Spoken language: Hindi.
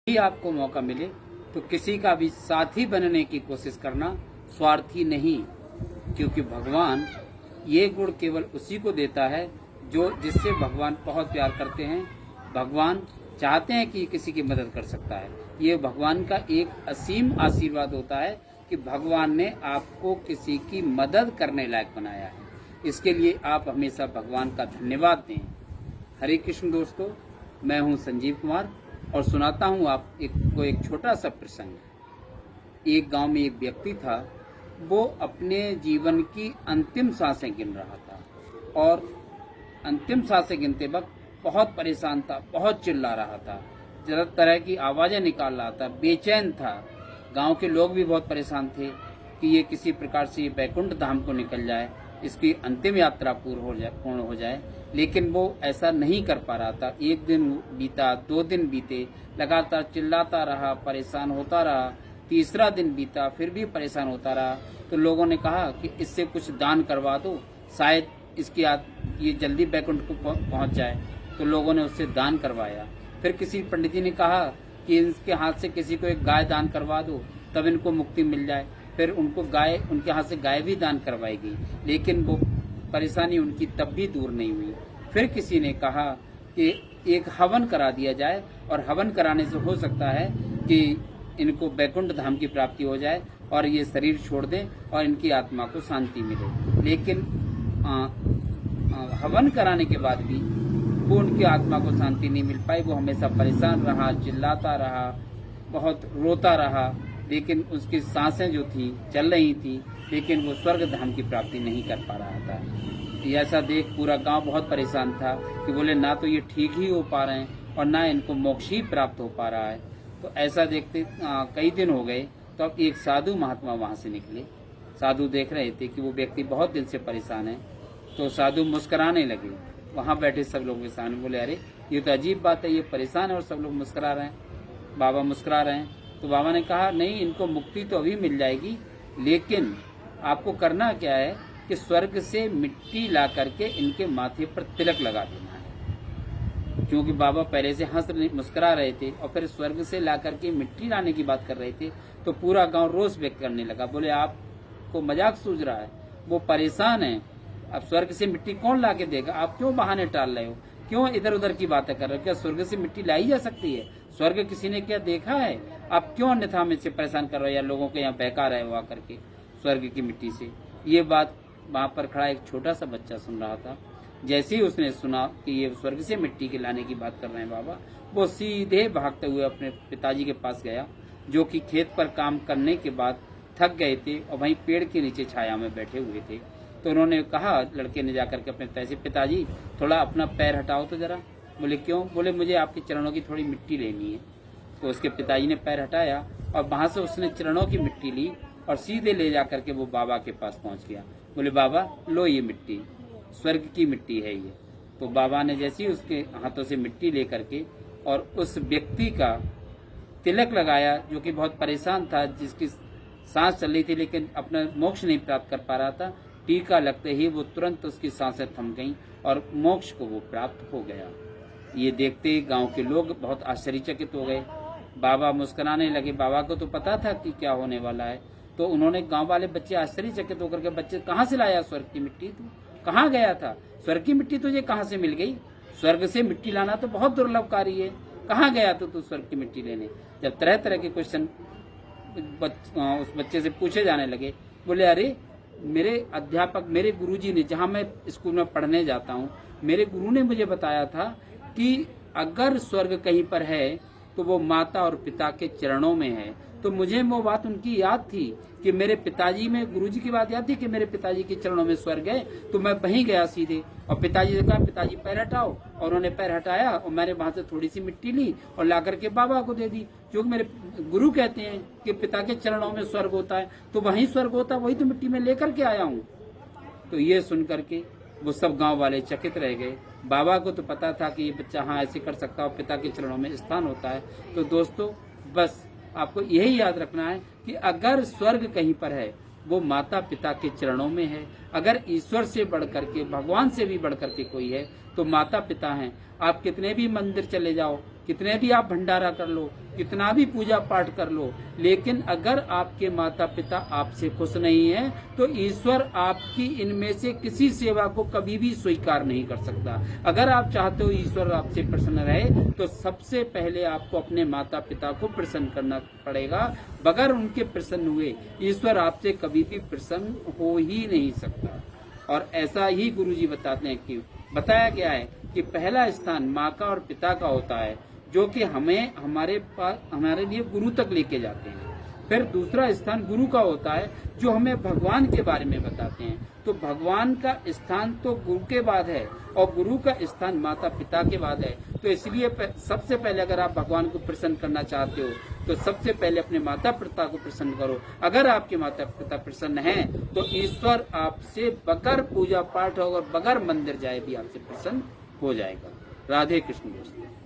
भी आपको मौका मिले तो किसी का भी साथी बनने की कोशिश करना, स्वार्थी नहीं, क्योंकि भगवान ये गुण केवल उसी को देता है जो जिससे भगवान बहुत प्यार करते हैं। भगवान चाहते हैं कि किसी की मदद कर सकता है। ये भगवान का एक असीम आशीर्वाद होता है कि भगवान ने आपको किसी की मदद करने लायक बनाया है। इसके लिए आप हमेशा भगवान का धन्यवाद दें। हरे कृष्ण दोस्तों, मैं हूं संजीव कुमार और सुनाता हूं आपको एक छोटा सा प्रसंग। एक गांव में एक व्यक्ति था। वो अपने जीवन की अंतिम सांसें गिन रहा था और अंतिम सांसें गिनते वक्त बहुत परेशान था, बहुत चिल्ला रहा था, तरह की आवाजें निकाल रहा था, बेचैन था। गांव के लोग भी बहुत परेशान थे कि ये किसी प्रकार से ये बैकुंठ धाम को निकल जाए, इसकी अंतिम यात्रा पूर्ण हो जाए, लेकिन वो ऐसा नहीं कर पा रहा था। एक दिन बीता, 2 दिन बीते, लगातार चिल्लाता रहा, परेशान होता रहा। तीसरा दिन बीता, फिर भी परेशान होता रहा। तो लोगों ने कहा कि इससे कुछ दान करवा दो, शायद इसकी ये जल्दी बैकुंठ को पहुंच जाए। तो लोगों ने उससे दान करवाया। फिर किसी पंडित जी ने कहा कि इसके हाथ से किसी को एक गाय दान करवा दो, तब इनको मुक्ति मिल जाए। फिर उनके हाथ से गाय भी दान करवाएगी, लेकिन वो परेशानी उनकी तब भी दूर नहीं हुई। फिर किसी ने कहा कि एक हवन करा दिया जाए और हवन कराने से हो सकता है कि इनको बैकुंठ धाम की प्राप्ति हो जाए और ये शरीर छोड़ दें और इनकी आत्मा को शांति मिले। लेकिन हवन कराने के बाद भी वो उनकी आत्मा को शांति नहीं मिल पाई। वो हमेशा परेशान रहा, चिल्लाता रहा, बहुत रोता रहा, लेकिन उसकी सांसें जो थी चल रही थी, लेकिन वो स्वर्ग धाम की प्राप्ति नहीं कर पा रहा था। ऐसा देख पूरा गांव बहुत परेशान था कि बोले ना तो ये ठीक ही हो पा रहे हैं और ना इनको मोक्ष ही प्राप्त हो पा रहा है। तो ऐसा देखते कई दिन हो गए। तो अब एक साधु महात्मा वहां से निकले। साधु देख रहे थे कि वो व्यक्ति बहुत दिन से परेशान है। तो साधु मुस्कुराने लगे। वहां बैठे सब लोग के सामने बोले, अरे ये तो अजीब बात है, ये परेशान है और सब लोग मुस्कुरा रहे हैं। बाबा मुस्कुरा रहे हैं। तो बाबा ने कहा, नहीं, इनको मुक्ति तो अभी मिल जाएगी, लेकिन आपको करना क्या है कि स्वर्ग से मिट्टी ला करके इनके माथे पर तिलक लगा देना है। क्योंकि बाबा पहले से मुस्कुरा रहे थे और फिर स्वर्ग से ला करके मिट्टी लाने की बात कर रहे थे। तो पूरा गांव रोष व्यक्त करने लगा। बोले, आपको मजाक सूझ रहा है, वो परेशान है, अब स्वर्ग से मिट्टी कौन ला के देगा? आप क्यों बहाने टाल रहे हो, क्यों इधर उधर की बातें कर रहे हो? क्या स्वर्ग से मिट्टी लाई जा सकती है? स्वर्ग किसी ने क्या देखा है? आप क्यों अन्यथा में से परेशान कर रहे हो या लोगों को यहाँ बहका रहे हो आकर के स्वर्ग की मिट्टी से? ये बात वहां पर खड़ा एक छोटा सा बच्चा सुन रहा था। जैसे ही उसने सुना कि ये स्वर्ग से मिट्टी के लाने की बात कर रहे हैं बाबा, वो सीधे भागते हुए अपने पिताजी के पास गया, जो कि खेत पर काम करने के बाद थक गए थे और वहीं पेड़ के नीचे छाया में बैठे हुए थे। तो उन्होंने कहा, लड़के ने जाकर के अपने पिताजी थोड़ा अपना पैर हटाओ तो जरा। बोले, क्यों? बोले, मुझे आपके चरणों की थोड़ी मिट्टी लेनी है। तो उसके पिताजी ने पैर हटाया और वहां से उसने चरणों की मिट्टी ली और सीधे ले जाकर के वो बाबा के पास पहुंच गया। बोले, बाबा लो, ये मिट्टी स्वर्ग की मिट्टी है ये। तो बाबा ने जैसे ही उसके हाथों से मिट्टी लेकर के और उस व्यक्ति का तिलक लगाया, जो कि बहुत परेशान था, जिसकी सांस चल रही थी लेकिन अपना मोक्ष नहीं प्राप्त कर पा रहा था, टीका लगते ही वो तुरंत उसकी सांसें थम गईं और मोक्ष को वो प्राप्त हो गया। ये देखते ही गांव के लोग बहुत आश्चर्यचकित हो गए। बाबा मुस्कुराने लगे। बाबा को तो पता था कि क्या होने वाला है। तो उन्होंने, गांव वाले बच्चे आश्चर्यचकित होकर के, बच्चे कहाँ से लाया स्वर्ग की मिट्टी? तू कहाँ गया था? स्वर्ग की मिट्टी तुझे कहाँ से मिल गई? स्वर्ग से मिट्टी लाना तो बहुत दुर्लभ कार्य है। कहाँ गया तू स्वर्ग की मिट्टी लेने? जब तरह तरह के क्वेश्चन उस बच्चे से पूछे जाने लगे, बोले, अरे मेरे अध्यापक, मेरे गुरुजी ने, जहाँ मैं स्कूल में पढ़ने जाता हूँ, मेरे गुरु ने मुझे बताया था कि अगर स्वर्ग कहीं पर है तो वो माता और पिता के चरणों में है। तो मुझे वो बात उनकी याद थी कि मेरे पिताजी में, गुरुजी की बात याद थी कि मेरे पिताजी के चरणों में स्वर्ग है। तो मैं वहीं गया सीधे और पिताजी से कहा, पिताजी पैर हटाओ, और उन्होंने पैर हटाया और मैंने वहां से थोड़ी सी मिट्टी ली और ला करके बाबा को दे दी। जो मेरे गुरु कहते हैं कि पिता के चरणों में स्वर्ग होता है, तो वहीं स्वर्ग होता है, वही तो मिट्टी में लेकर के आया हूँ। तो ये सुन करके वो सब गांव वाले चकित रह गए। बाबा को तो पता था कि ये बच्चा हाँ ऐसे कर सकता है, पिता के चरणों में स्थान होता है। तो दोस्तों, बस आपको यही याद रखना है कि अगर स्वर्ग कहीं पर है, वो माता पिता के चरणों में है। अगर ईश्वर से बढ़ करके, भगवान से भी बढ़ करके कोई है, तो माता पिता हैं। आप कितने भी मंदिर चले जाओ, कितने भी आप भंडारा कर लो, कितना भी पूजा पाठ कर लो, लेकिन अगर आपके माता पिता आपसे खुश नहीं है तो ईश्वर आपकी इनमें से किसी सेवा को कभी भी स्वीकार नहीं कर सकता। अगर आप चाहते हो ईश्वर आपसे प्रसन्न रहे तो सबसे पहले आपको अपने माता पिता को प्रसन्न करना पड़ेगा। बगैर उनके प्रसन्न हुए ईश्वर आपसे कभी भी प्रसन्न हो ही नहीं सकता। और ऐसा ही गुरुजी बताते हैं कि बताया गया है कि पहला स्थान माँ का और पिता का होता है, जो कि हमें हमारे लिए गुरु तक लेके जाते हैं। फिर दूसरा स्थान गुरु का होता है, जो हमें भगवान के बारे में बताते हैं। तो भगवान का स्थान तो गुरु के बाद है और गुरु का स्थान माता पिता के बाद है। तो इसलिए सबसे पहले अगर आप भगवान को प्रसन्न करना चाहते हो तो सबसे पहले अपने माता पिता को प्रसन्न करो। अगर आपके माता पिता प्रसन्न हैं तो ईश्वर आपसे बगैर पूजा पाठ और बगैर मंदिर जाए भी आपसे प्रसन्न हो जाएगा। राधे कृष्ण दोस्तों।